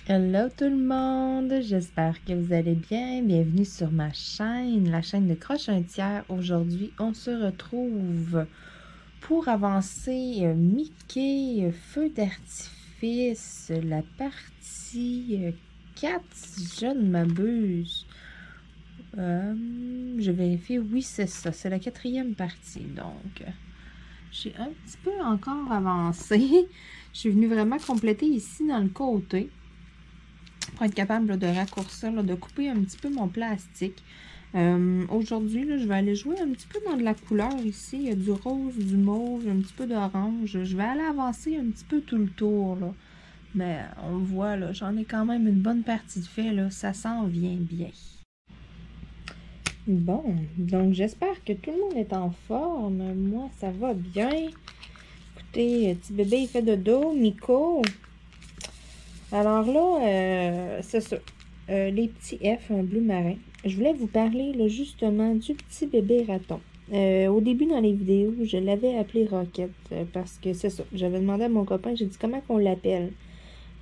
Hello tout le monde, j'espère que vous allez bien. Bienvenue sur ma chaîne, la chaîne de Croche un tiers. Aujourd'hui, on se retrouve pour avancer Mickey Feu d'artifice, la partie 4, si je ne m'abuse. Je vérifie, oui c'est ça, c'est la 4e partie. Donc, j'ai un petit peu encore avancé. Je suis venue vraiment compléter ici dans le côté, pour être capable là, de raccourcir, là, de couper un petit peu mon plastique. Aujourd'hui, je vais aller jouer un petit peu dans de la couleur ici. Il y a du rose, du mauve, un petit peu d'orange. Je vais aller avancer un petit peu tout le tour, là. Mais on le voit, là, j'en ai quand même une bonne partie de fait, là. Ça s'en vient bien. Bon, donc j'espère que tout le monde est en forme. Moi, ça va bien. Écoutez, petit bébé, il fait dodo. Miko. Alors là, c'est ça. Les petits F, un bleu marin. Je voulais vous parler là, justement du petit bébé raton. Au début, dans les vidéos, je l'avais appelé Rocket parce que c'est ça. J'avais demandé à mon copain, j'ai dit comment qu'on l'appelle.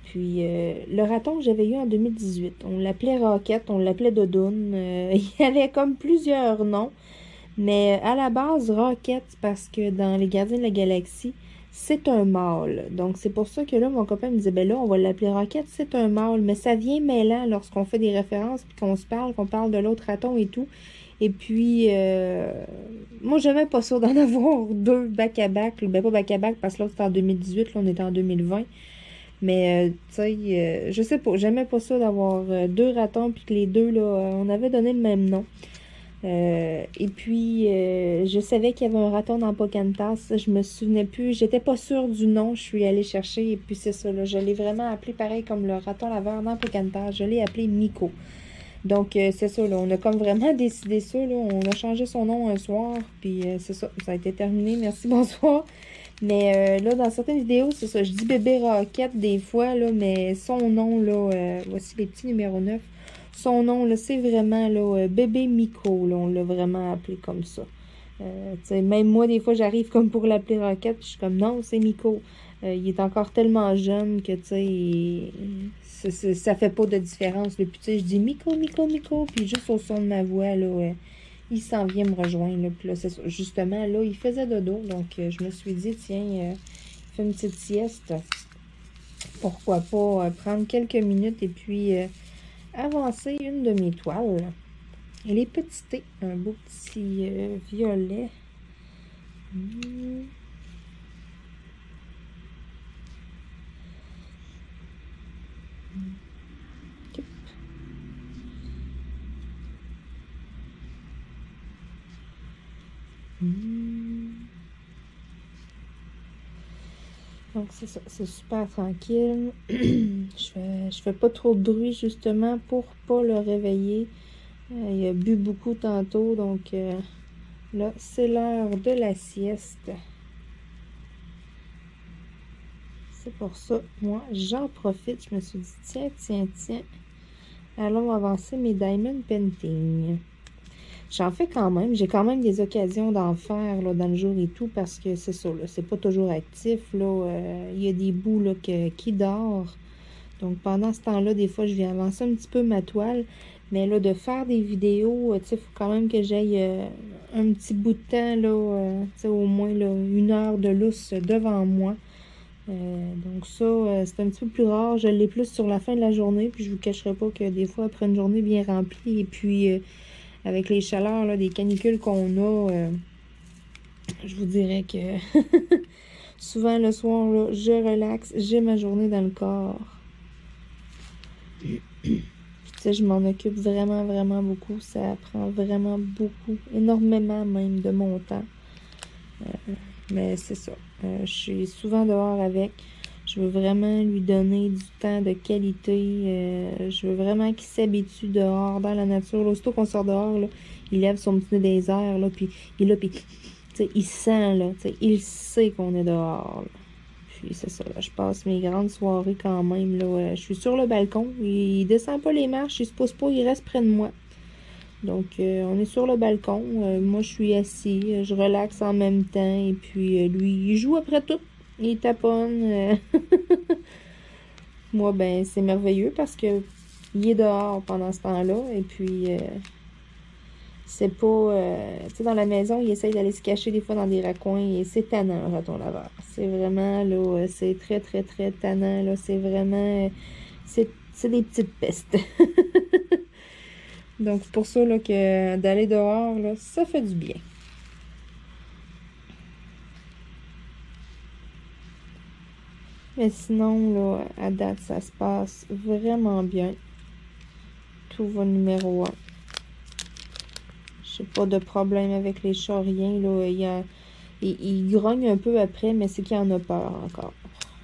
Puis le raton que j'avais eu en 2018, on l'appelait Rocket, on l'appelait Dodoun. Il y avait comme plusieurs noms. Mais à la base, Rocket, parce que dans Les Gardiens de la Galaxie, c'est un mâle. Donc, c'est pour ça que là, mon copain me disait, ben là, on va l'appeler Rocket, c'est un mâle. Mais ça vient mêlant lorsqu'on fait des références, puis qu'on se parle, qu'on parle de l'autre raton et tout. Et puis, moi, j'aimais pas ça d'en avoir deux back-à-back. Ben, pas back-à-back, parce que l'autre, c'était en 2018, là, on était en 2020. Mais, tu sais, je sais pas, j'aimais pas ça d'avoir deux ratons, puis que les deux, là, on avait donné le même nom. Et puis, je savais qu'il y avait un raton dans Pocahontas. Je me souvenais plus. J'étais pas sûre du nom. Je suis allée chercher. Et puis, c'est ça. Là, je l'ai vraiment appelé pareil comme le raton laveur dans Pocahontas. Je l'ai appelé Miko. Donc, c'est ça. Là, on a comme vraiment décidé ça. Là. On a changé son nom un soir. Puis, c'est ça. Ça a été terminé. Merci, bonsoir. Mais là, dans certaines vidéos, c'est ça. Je dis bébé Rocket des fois. Là, mais son nom, là, voici les petits numéros 9. Son nom, là, c'est vraiment là, bébé Miko. Là, on l'a vraiment appelé comme ça. Même moi, des fois, j'arrive comme pour l'appeler Rocket, puis je suis comme non, c'est Miko. Il est encore tellement jeune que, tu sais, ça fait pas de différence. Puis, tu sais, je dis Miko, Miko, Miko, puis juste au son de ma voix, là, il s'en vient me rejoindre. Là, puis là, c'est ça. Justement, là, il faisait dodo, donc je me suis dit, tiens, il fait une petite sieste. Pourquoi pas prendre quelques minutes et puis avancer une de mes toiles. Elle est petitée, un beau petit violet. Donc c'est ça, c'est super tranquille. Je fais pas trop de bruit justement pour pas le réveiller. Il a bu beaucoup tantôt, donc là c'est l'heure de la sieste. C'est pour ça, moi j'en profite. Je me suis dit tiens, tiens, tiens. Allons avancer mes diamond painting. J'en fais quand même. J'ai quand même des occasions d'en faire là, dans le jour et tout parce que c'est ça, là, c'est pas toujours actif. Là, il y a des bouts là, qui dort. Donc pendant ce temps-là, des fois, je viens avancer un petit peu ma toile. Mais là, de faire des vidéos, tu sais, il faut quand même que j'aille un petit bout de temps, là, tu sais, au moins là, 1 heure de lousse devant moi. Donc ça, c'est un petit peu plus rare. Je l'ai plus sur la fin de la journée. Puis je vous cacherai pas que des fois, après une journée bien remplie, et puis avec les chaleurs là, des canicules qu'on a, je vous dirais que souvent le soir, là, je relaxe, j'ai ma journée dans le corps. Puis, tu sais, je m'en occupe vraiment, vraiment beaucoup. Ça prend vraiment beaucoup, énormément même de mon temps. Mais c'est ça. Je suis souvent dehors avec. Je veux vraiment lui donner du temps de qualité. Je veux vraiment qu'il s'habitue dehors, dans la nature. Là, aussitôt qu'on sort dehors, là, il lève son petit nez des airs, là, puis il est là, puis il sent, là, il sait qu'on est dehors. Là. Puis c'est ça, là, je passe mes grandes soirées quand même. Là, je suis sur le balcon. Il descend pas les marches, il se pousse pas, il reste près de moi. Donc, on est sur le balcon. Moi, je suis assis. Je relaxe en même temps. Et puis, lui, il joue après tout. Il taponne. Moi, ben, c'est merveilleux parce que il est dehors pendant ce temps-là. Et puis, c'est pas... tu sais, dans la maison, il essaye d'aller se cacher des fois dans des raccoins. Et c'est tannant, un raton laveur. C'est vraiment, là, c'est très, très, très tannant. Là, c'est vraiment... c'est des petites pestes. Donc, c'est pour ça, là, que d'aller dehors, là, ça fait du bien. Mais sinon, là, à date, ça se passe vraiment bien. Tout va numéro 1. J'ai pas de problème avec les chats, rien, là. Il grogne un peu après, mais c'est qu'il en a peur encore.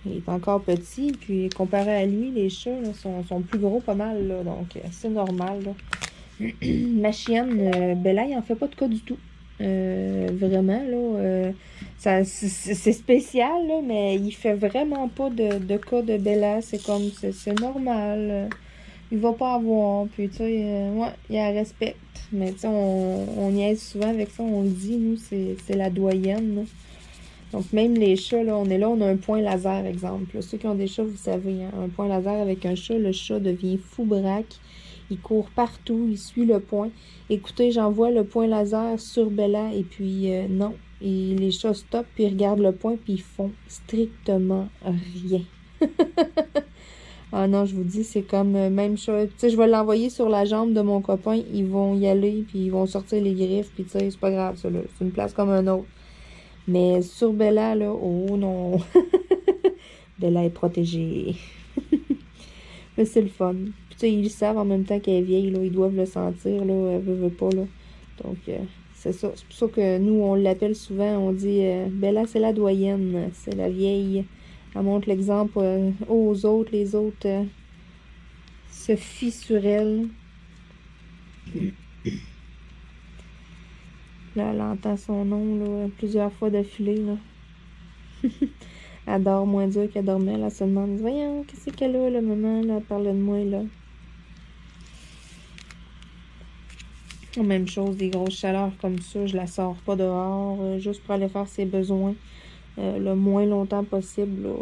Il est encore petit, puis comparé à lui, les chats, là, sont plus gros pas mal, là. Donc, c'est normal, là. Ma chienne, Bella, il en fait pas de cas du tout. Vraiment, là, c'est spécial, là, mais il fait vraiment pas de cas de Bella. C'est comme, c'est normal. Il va pas avoir, puis tu sais, ouais, il la respecte. Mais tu sais, on niaise souvent avec ça, on le dit, nous, c'est la doyenne, là. Donc, même les chats, là, on a un point laser, exemple. Là. Ceux qui ont des chats, vous savez, hein, un point laser avec un chat, le chat devient fou braque. Il court partout, il suit le point. Écoutez, j'envoie le point laser sur Bella et puis non. Et les chats stoppent, puis ils regardent le point, puis ils font strictement rien. Ah non, je vous dis, c'est comme même chat. Tu sais, je vais l'envoyer sur la jambe de mon copain, ils vont y aller, puis ils vont sortir les griffes, puis tu sais, c'est pas grave, ça, là. C'est une place comme un autre. Mais sur Bella, là, oh non. Bella est protégée. Mais c'est le fun. Puis, tu sais, ils le savent en même temps qu'elle est vieille, là. Ils doivent le sentir, là. Elle veut pas, là. Donc, c'est ça. C'est pour ça que nous, on l'appelle souvent. On dit Bella, c'est la doyenne. C'est la vieille. Elle montre l'exemple aux autres. Les autres se fient sur elle. Là, elle entend son nom, là, plusieurs fois d'affilée, là. Elle dort moins dur qu'elle dormait. Elle se demande, voyons, qu'est-ce qu'elle a, là, maman, là, elle parle de moi, là. Même chose, des grosses chaleurs comme ça, je la sors pas dehors, juste pour aller faire ses besoins le moins longtemps possible, là.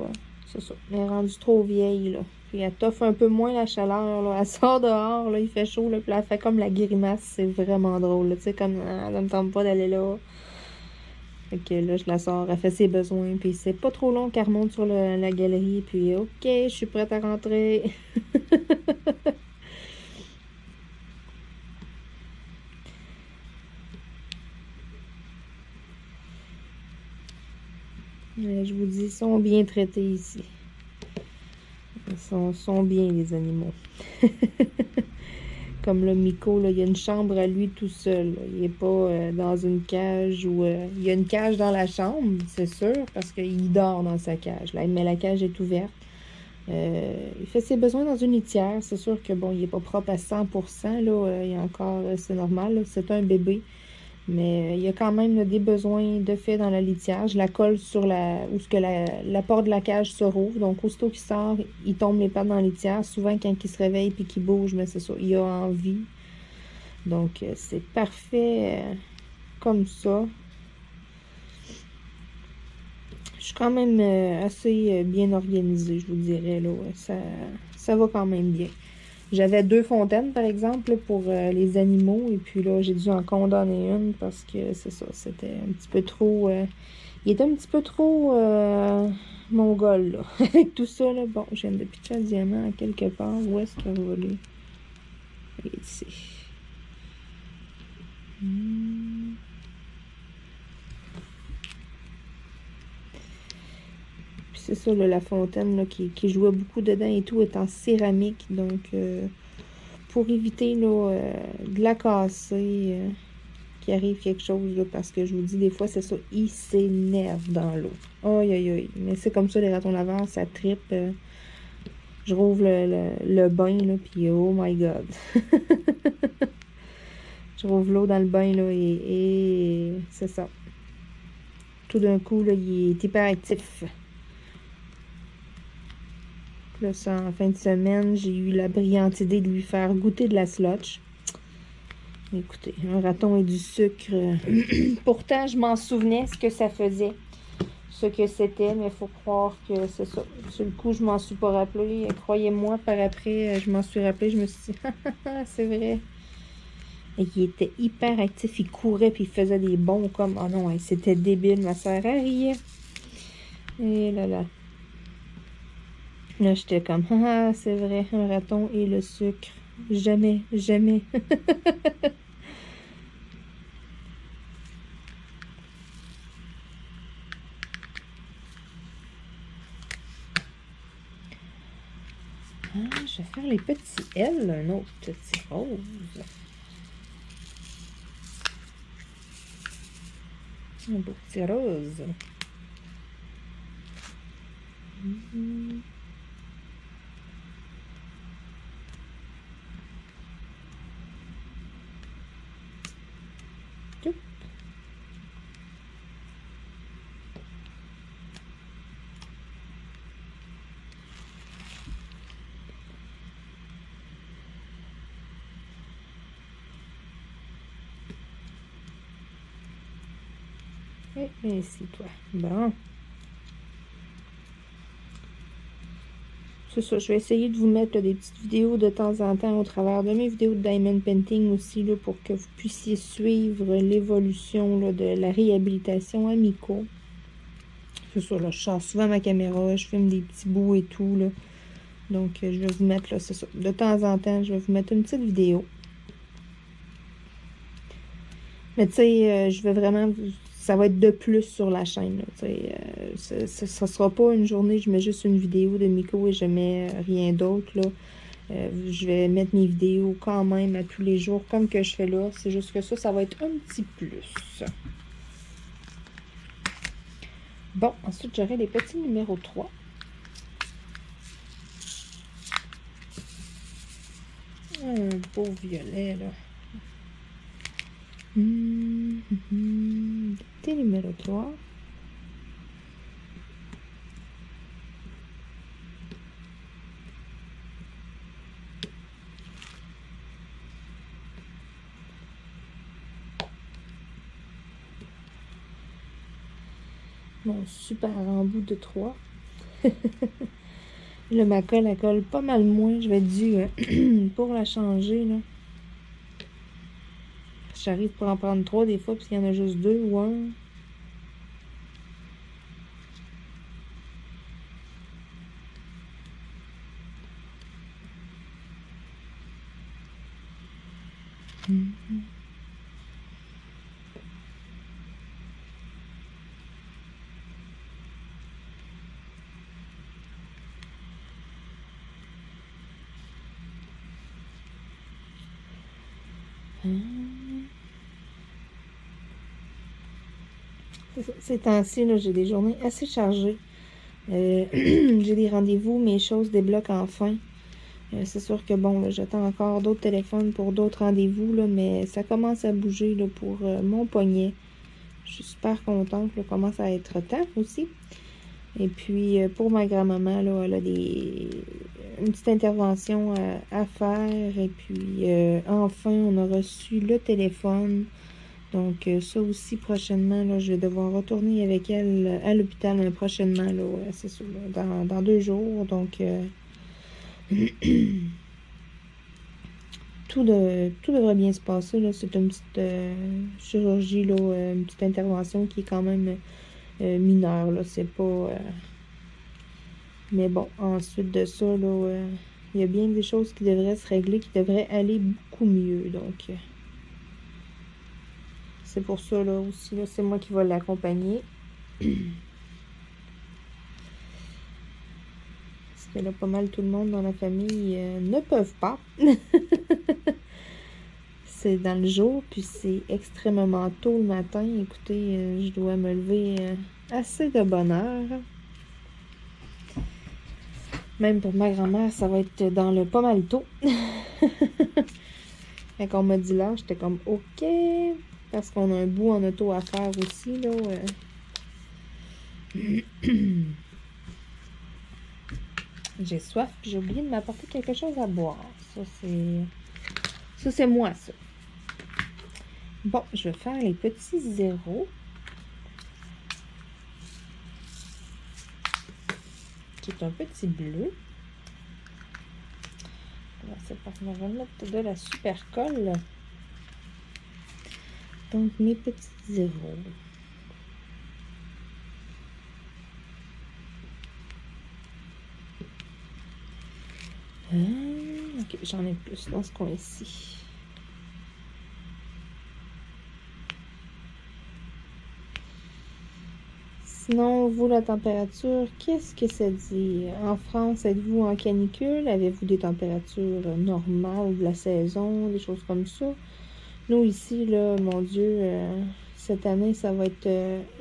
C'est ça. Elle est rendue trop vieille, là. Puis elle t'offre un peu moins la chaleur, là. Elle sort dehors, là, il fait chaud, là, puis elle fait comme la grimace. C'est vraiment drôle, là. Tu sais, comme, elle ne me tente pas d'aller là. Fait que là, je la sors, elle fait ses besoins, puis c'est pas trop long qu'elle remonte sur la galerie, puis OK, je suis prête à rentrer. Je vous dis, ils sont bien traités ici. Ils sont bien, les animaux. Comme le Miko, là, il y a une chambre à lui tout seul. Là. Il n'est pas dans une cage ou... il y a une cage dans la chambre, c'est sûr, parce qu'il dort dans sa cage. Là, mais la cage est ouverte. Il fait ses besoins dans une litière. C'est sûr que, bon, il n'est pas propre à 100%. Là, il y a encore... c'est normal, là, c'est un bébé. Mais il y a quand même là, des besoins de fait dans la litière. Je la colle sur où ce que la porte de la cage se rouvre. Donc, aussitôt qu'il sort, il tombe les pattes dans la litière. Souvent, quand il se réveille et qu'il bouge, mais c'est ça, il a envie. Donc, c'est parfait comme ça. Je suis quand même assez bien organisée, je vous dirais. Là. Ça va quand même bien. J'avais 2 fontaines, par exemple, pour les animaux. Et puis là, j'ai dû en condamner une parce que c'est ça, c'était un petit peu trop... il était un petit peu trop mongol, là. Avec tout ça, là. Bon, je viens de pitcher un diamant à quelque part. Où est-ce qu'elle va aller? Elle est ici. C'est ça, là, la fontaine là, qui jouait beaucoup dedans et tout est en céramique. Donc, pour éviter là, de la casser, qu'il arrive quelque chose, là, parce que je vous dis, des fois, c'est ça, ils s'énervent dans l'eau. Aïe, aïe, aïe. Mais c'est comme ça, les ratons laveurs, ça trippe. Je rouvre le bain, là, puis oh my God. Je rouvre l'eau dans le bain, là, et c'est ça. Tout d'un coup, là, il est hyperactif. Là, ça, en fin de semaine, j'ai eu la brillante idée de lui faire goûter de la slotch. Écoutez, un raton et du sucre. Pourtant, je m'en souvenais ce que ça faisait. ce que c'était, mais il faut croire que c'est ça. Sur le coup, je m'en suis pas rappelé. Croyez-moi, par après, je m'en suis rappelé. Je me suis dit, c'est vrai. Et il était hyper actif. Il courait puis il faisait des bonds comme... Oh non, c'était débile. Ma soeur, elle riait. Et là là. Là, j'étais comme, ah, c'est vrai, un raton et le sucre. Jamais, jamais. Ah, je vais faire les petits L, un autre petit rose. Un beau petit rose. Tout. Et ici, toi. Bon. C'est ça, je vais essayer de vous mettre là, des petites vidéos de temps en temps au travers de mes vidéos de Diamond Painting aussi, là, pour que vous puissiez suivre l'évolution de la réhabilitation à Miko. C'est ça, là, je sors souvent ma caméra, je filme des petits bouts et tout, là. Donc, je vais vous mettre, là, c'est ça, de temps en temps, je vais vous mettre une petite vidéo. Mais tu sais, je vais vraiment, ça va être de plus sur la chaîne, tu sais, ça sera pas une journée, je mets juste une vidéo de Miko et je mets rien d'autre, là. Je vais mettre mes vidéos quand même à tous les jours, comme que je fais là. C'est juste que ça va être un petit plus. Bon, ensuite, j'aurai les petits numéros 3. Un beau violet, là. Petit numéro 3. Mon super embout de 3. Là, ma colle, elle colle pas mal moins. Je vais être dû pour la changer, là. J'arrive pour en prendre 3 des fois, parce qu'il y en a juste 2 ou 1. Ces temps-ci, j'ai des journées assez chargées. J'ai des rendez-vous, mes choses débloquent enfin. C'est sûr que bon, là, j'attends encore d'autres téléphones pour d'autres rendez-vous, là, mais ça commence à bouger là, pour mon poignet. Je suis super contente, là, commence à être temps aussi. Et puis pour ma grand-maman, là, elle a une petite intervention à faire. Et puis enfin, on a reçu le téléphone. Donc ça aussi prochainement, là, je vais devoir retourner avec elle à l'hôpital prochainement, là, c'est sûr, là, dans 2 jours. Donc tout devrait bien se passer, là. C'est une petite chirurgie, là, une petite intervention qui est quand même mineure, là. C'est pas... Mais bon, ensuite de ça, là, il y a bien des choses qui devraient se régler, qui devraient aller beaucoup mieux. Donc, c'est pour ça, là, aussi, là, c'est moi qui vais l'accompagner. Parce que là, pas mal tout le monde dans la famille ne peuvent pas. C'est dans le jour, puis c'est extrêmement tôt le matin. Écoutez, je dois me lever assez de bonne heure. Même pour ma grand-mère, ça va être dans le pas mal tôt. Quand on m'a dit là, j'étais comme OK. Parce qu'on a un bout en auto à faire aussi, là. J'ai soif, puis j'ai oublié de m'apporter quelque chose à boire. Ça, c'est moi, ça. Bon, je vais faire les petits zéros. qui est un petit bleu. C'est parce qu'on va mettre de la super colle. Donc, mes petits zéros. Ok, j'en ai plus dans ce coin-ci. Sinon, vous, la température, qu'est-ce que ça dit? En France, êtes-vous en canicule? Avez-vous des températures normales de la saison, des choses comme ça? Nous, ici, là, mon Dieu, cette année, ça va être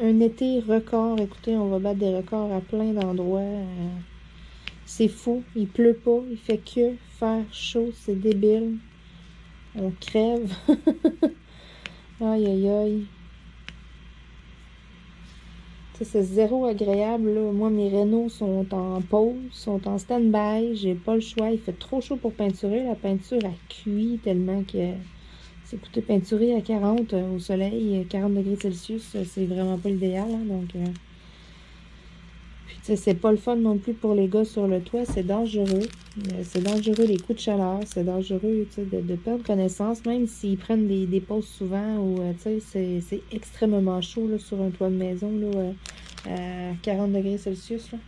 un été record. Écoutez, on va battre des records à plein d'endroits. C'est fou. Il pleut pas. Il fait que faire chaud. C'est débile. On crève. Aïe, aïe, aïe. C'est zéro agréable, là. Moi, mes rénaux sont en pause, sont en stand-by. J'ai pas le choix. Il fait trop chaud pour peinturer. La peinture a cuit tellement que... Écoutez, peinturer à 40 au soleil, 40 degrés Celsius, c'est vraiment pas l'idéal. Hein, donc, puis, tu sais, c'est pas le fun non plus pour les gars sur le toit. C'est dangereux. C'est dangereux, les coups de chaleur. C'est dangereux, tu sais, de perdre connaissance, même s'ils prennent des pauses souvent ou, tu sais, c'est extrêmement chaud, là, sur un toit de maison, là, à 40 degrés Celsius, là.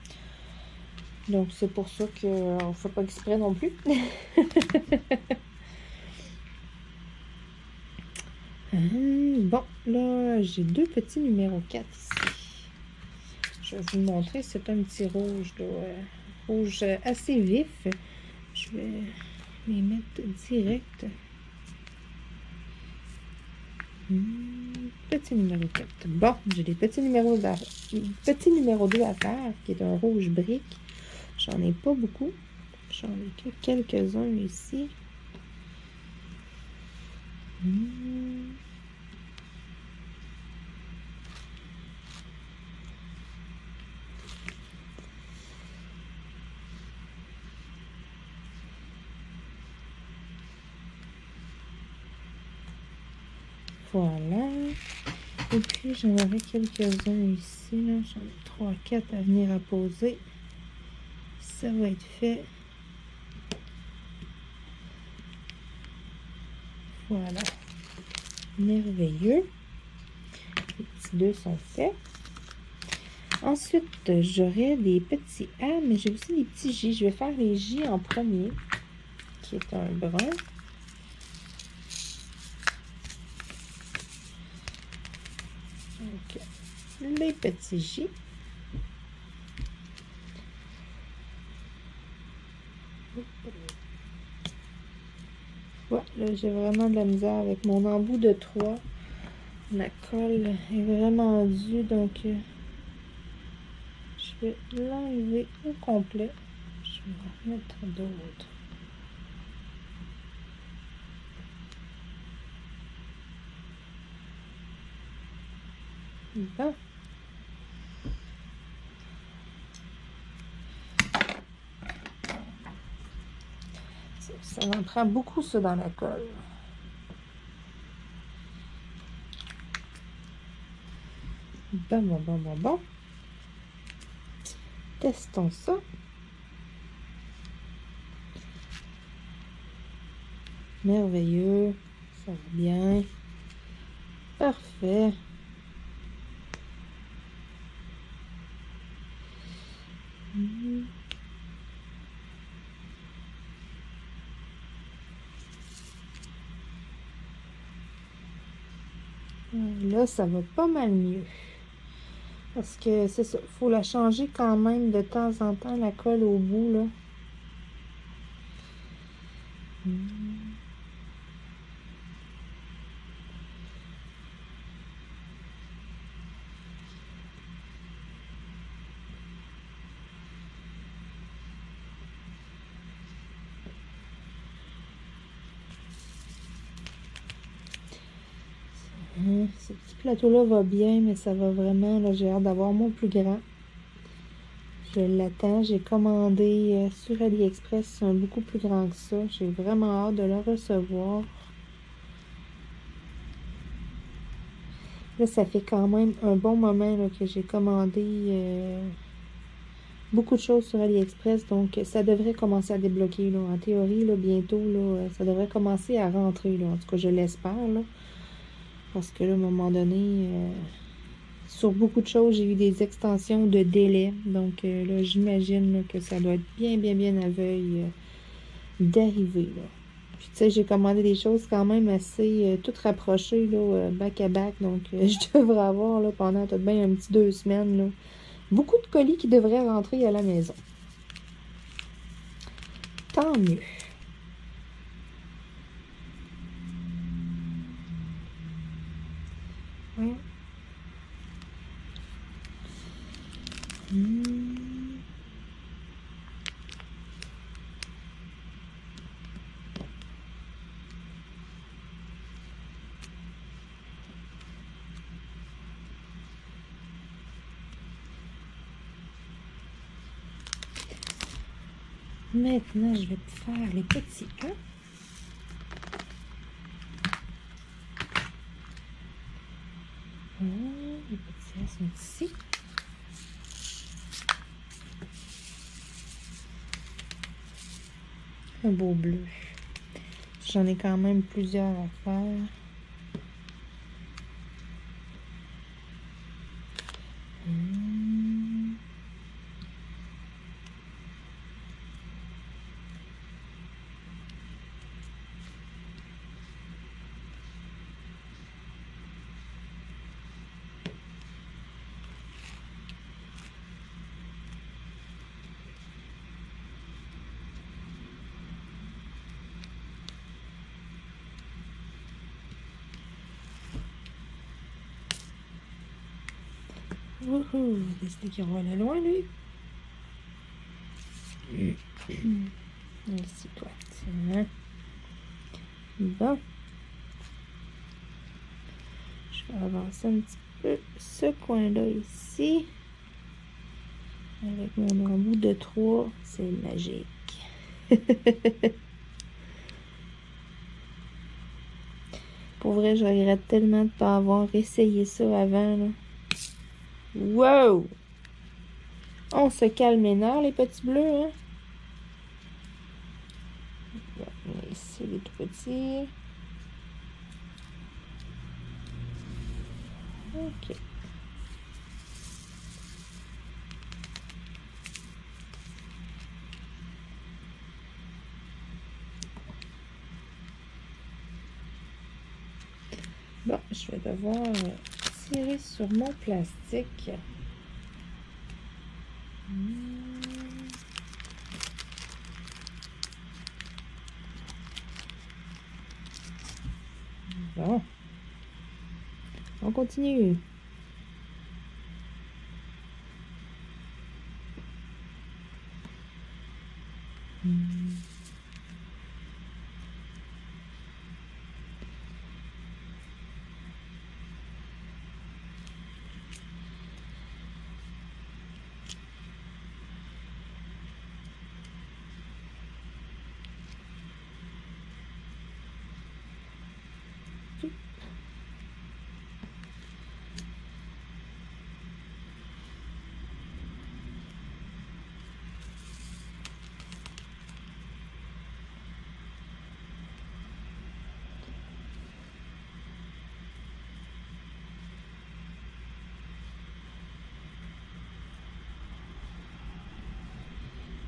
Donc, c'est pour ça qu'on fait pas exprès non plus. Bon, là, j'ai deux petits numéros 4 ici. Je vais vous montrer, c'est un petit rouge, là, rouge assez vif. Je vais les mettre direct. Petit numéro 4. Bon, j'ai des petits numéros 2 à faire, qui est un rouge brique. J'en ai pas beaucoup. J'en ai que quelques-uns ici. Voilà. Et puis, j'en aurai quelques-uns ici. J'en ai 3, 4 à venir à poser. Ça va être fait. Voilà. Merveilleux. Les petits 2 sont faits. Ensuite, j'aurai des petits A, mais j'ai aussi des petits J. Je vais faire les J en premier, qui est un brun. Donc, les petits J. Ouais, là, j'ai vraiment de la misère avec mon embout de 3. Ma colle est vraiment due, donc je vais l'enlever au complet. Je vais en remettre d'autres. Bon. Ça en prend beaucoup, ça, dans la colle. Bon. Testons ça. Merveilleux. Ça va bien. Parfait. Là, ça va pas mal mieux. Parce que c'est ça, il faut la changer quand même de temps en temps, la colle au bout, là. Ce petit plateau-là va bien, mais ça va vraiment, là, j'ai hâte d'avoir mon plus grand. Je l'attends, j'ai commandé sur AliExpress un beaucoup plus grand que ça. J'ai vraiment hâte de le recevoir. Là, ça fait quand même un bon moment là, que j'ai commandé beaucoup de choses sur AliExpress, donc ça devrait commencer à débloquer, là. En théorie, là, bientôt, là, ça devrait commencer à rentrer, là. En tout cas, je l'espère, là. Parce que là, à un moment donné, sur beaucoup de choses, j'ai eu des extensions de délai. Donc là, j'imagine là, que ça doit être bien, bien, bien à veille d'arriver, là. Puis, tu sais, j'ai commandé des choses quand même assez toutes rapprochées, là, back à back. Donc, je devrais avoir, là, pendant tout de bien un petit 2 semaines, là, beaucoup de colis qui devraient rentrer à la maison. Tant mieux. Ouais. Maintenant, je vais te faire les petits, hein? Les petits sont ici. Un beau bleu. J'en ai quand même plusieurs à faire. Wouhou! Décidé qu'il va aller loin, lui. Ici, toi. Tiens. Bon. Je vais avancer un petit peu ce coin-là ici. Avec mon embout de 3. C'est magique. Pour vrai, je regrette tellement de ne pas avoir essayé ça avant, là. Wow! On se calme les nerfs, les petits bleus, hein? Ici, les tout petits. OK. Bon, je vais devoir tirer sur mon plastique. Bon. On continue.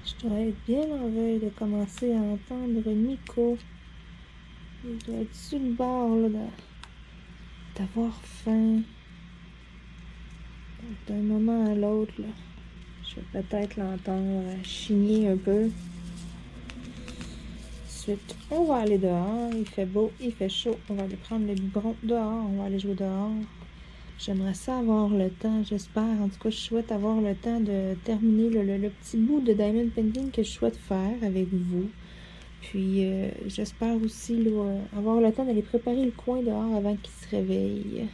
Je dois être bien en veille de commencer à entendre Miko. Il doit être sur le bord là, d'avoir faim. D'un moment à l'autre, là, je vais peut-être l'entendre chigner un peu. Ensuite, on va aller dehors. Il fait beau, il fait chaud. On va aller prendre le biberon dehors. On va aller jouer dehors. J'aimerais ça avoir le temps, j'espère. En tout cas, je souhaite avoir le temps de terminer le petit bout de Diamond Painting que je souhaite faire avec vous. Puis, j'espère aussi là, avoir le temps d'aller préparer le coin dehors avant qu'il se réveille.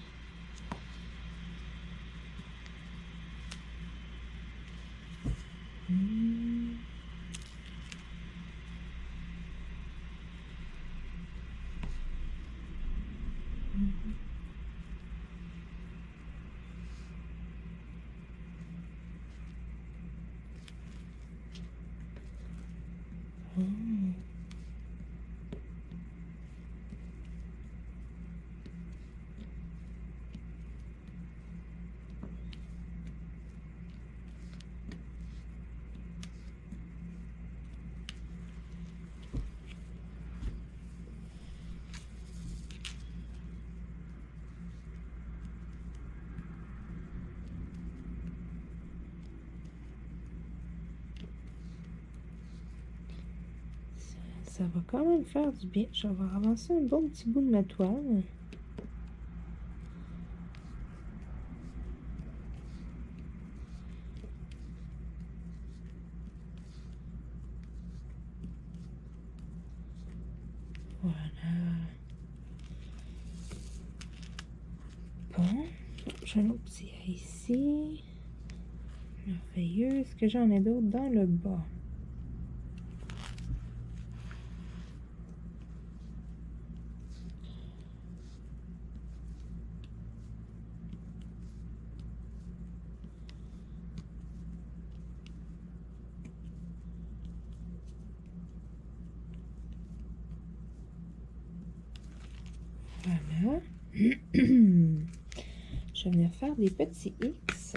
ça va quand même faire du bien. Je vais avancer un bon petit bout de ma toile. Voilà. Bon, j'ai un autre petit ici. Merveilleux. Est-ce que j'en ai d'autres dans le bas? Voilà. Je vais venir faire des petits X.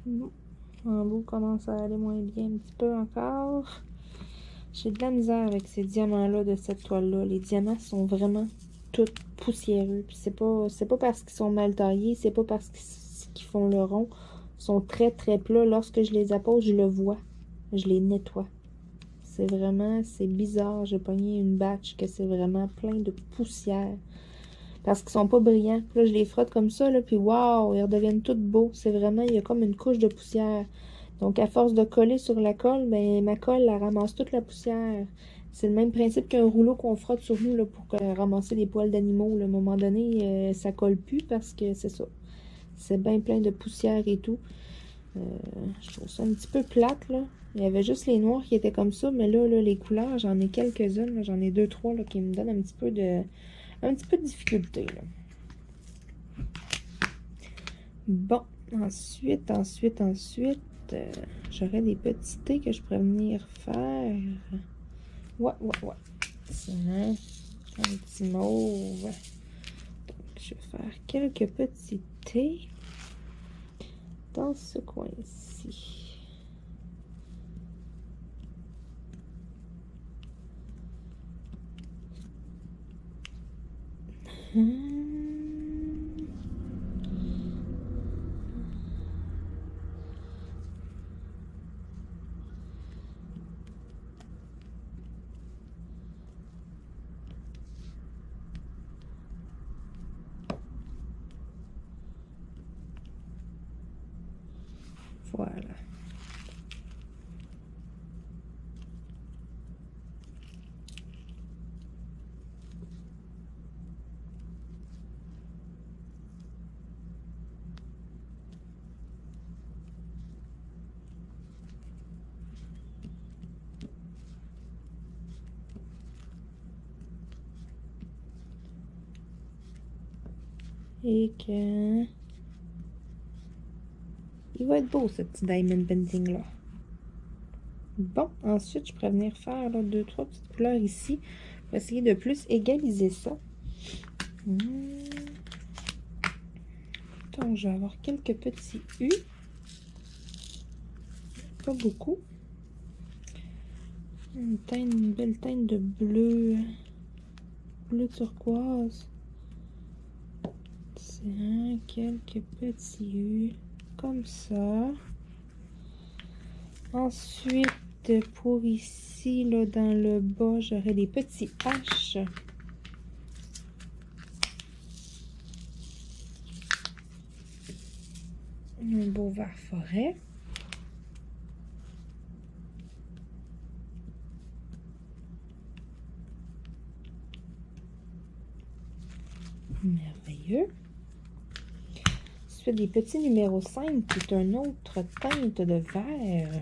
Bon. En haut commence à aller moins bien un petit peu encore. J'ai de la misère avec ces diamants-là de cette toile-là. Les diamants sont vraiment tout poussiéreux. C'est pas parce qu'ils sont mal taillés, c'est pas parce qu'ils font le rond. Ils sont très très plats. Lorsque je les appose, je le vois. Je les nettoie. C'est bizarre. J'ai pogné une batch que c'est vraiment plein de poussière. Parce qu'ils sont pas brillants. Puis là, je les frotte comme ça, là, puis waouh, ils redeviennent tout beaux. C'est vraiment, il y a comme une couche de poussière. Donc, à force de coller sur la colle, ben, ma colle, elle ramasse toute la poussière. C'est le même principe qu'un rouleau qu'on frotte sur nous là, pour ramasser des poils d'animaux. À un moment donné, ça colle plus parce que c'est ça. C'est bien plein de poussière et tout. Je trouve ça un petit peu plate, là. Il y avait juste les noirs qui étaient comme ça, mais là les couleurs, j'en ai quelques-unes. J'en ai deux, trois là, qui me donnent un petit peu de difficulté, là. Bon, ensuite, j'aurais des petits thés que je pourrais venir faire. Ouais. C'est un petit mauve. Donc, je vais faire quelques petits thés dans ce coin-ci. Voilà. Et que... il va être beau, ce petit diamond painting-là. Bon, ensuite, je pourrais venir faire là, 2-3 petites couleurs ici. Je vais essayer de plus égaliser ça. Donc, je vais avoir quelques petits U. Pas beaucoup. Une belle teinte de bleu. Bleu turquoise. Tiens, quelques petits U. Comme ça. Ensuite, pour ici, là, dans le bas, j'aurai des petits H. Un beau vert forêt. Merveilleux. Ensuite, des petits numéro 5, qui est une autre teinte de vert.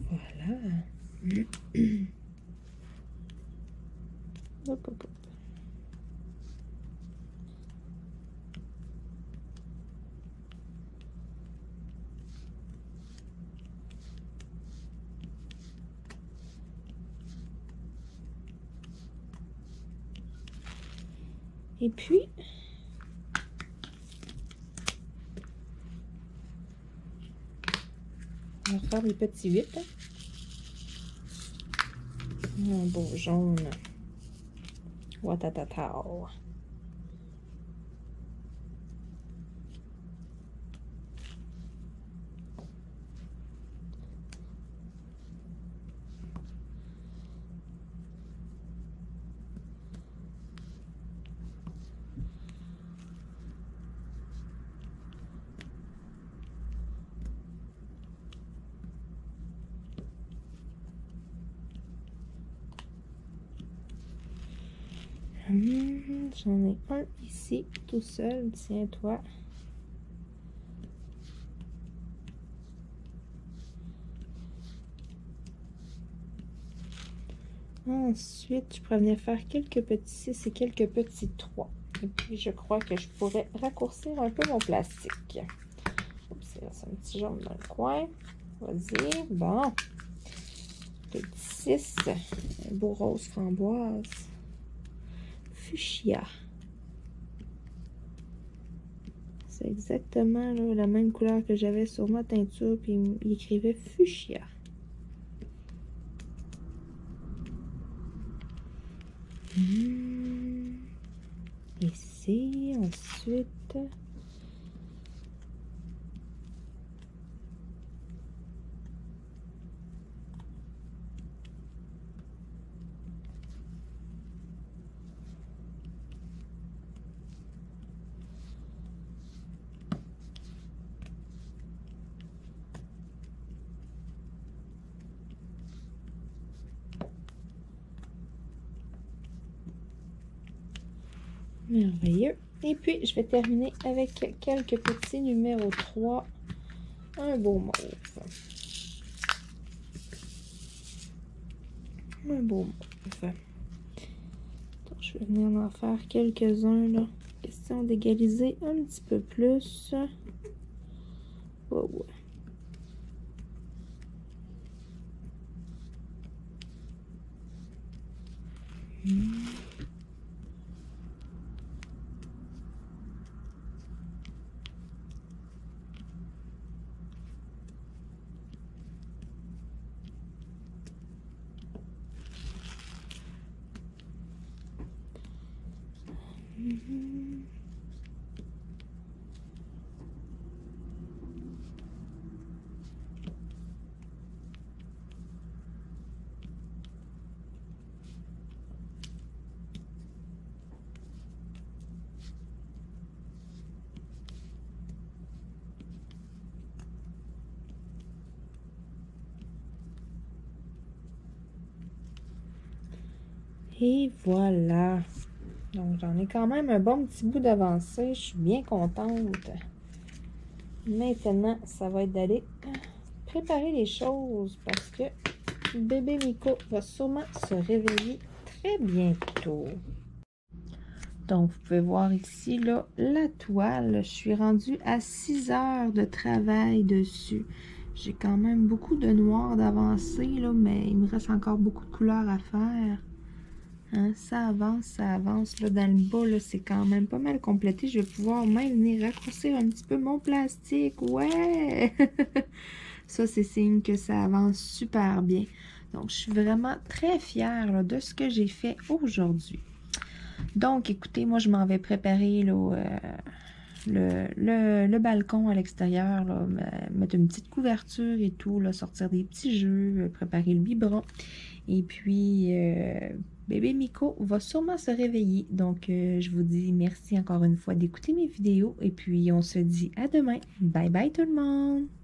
Voilà. Hop. Et puis, faire des petits 8. Hein? Un beau jaune. Watatatao. J'en ai un ici, tout seul, tiens-toi. Ensuite, je pourrais venir faire quelques petits 6 et quelques petits 3. Et puis, je crois que je pourrais raccourcir un peu mon plastique. Oups, il reste un petit jaune dans le coin. Vas-y, bon. Petit 6, un beau rose framboise. Fuchsia. C'est exactement là, la même couleur que j'avais sur ma teinture, puis il écrivait fuchsia. Ici, ensuite. Merveilleux. Et puis, je vais terminer avec quelques petits numéros 3. Un beau mauve. Un beau mauve. Donc, je vais venir en faire quelques-uns, là. Question d'égaliser un petit peu plus. Oh, ouais. Et voilà. Donc, j'en ai quand même un bon petit bout d'avancée. Je suis bien contente. Maintenant, ça va être d'aller préparer les choses parce que bébé Miko va sûrement se réveiller très bientôt. Donc, vous pouvez voir ici, là, la toile. Je suis rendue à 6 heures de travail dessus. J'ai quand même beaucoup de noir d'avancée, là, mais il me reste encore beaucoup de couleurs à faire. Hein, ça avance, là, dans le bas, c'est quand même pas mal complété. Je vais pouvoir même venir raccourcir un petit peu mon plastique. Ouais! Ça, c'est signe que ça avance super bien. Donc, je suis vraiment très fière là, de ce que j'ai fait aujourd'hui. Donc, écoutez, moi, je m'en vais préparer là, le balcon à l'extérieur, mettre une petite couverture et tout, là, sortir des petits jeux, préparer le biberon. Et puis, bébé Miko va sûrement se réveiller. Donc, je vous dis merci encore une fois d'écouter mes vidéos. Et puis, on se dit à demain. Bye bye tout le monde!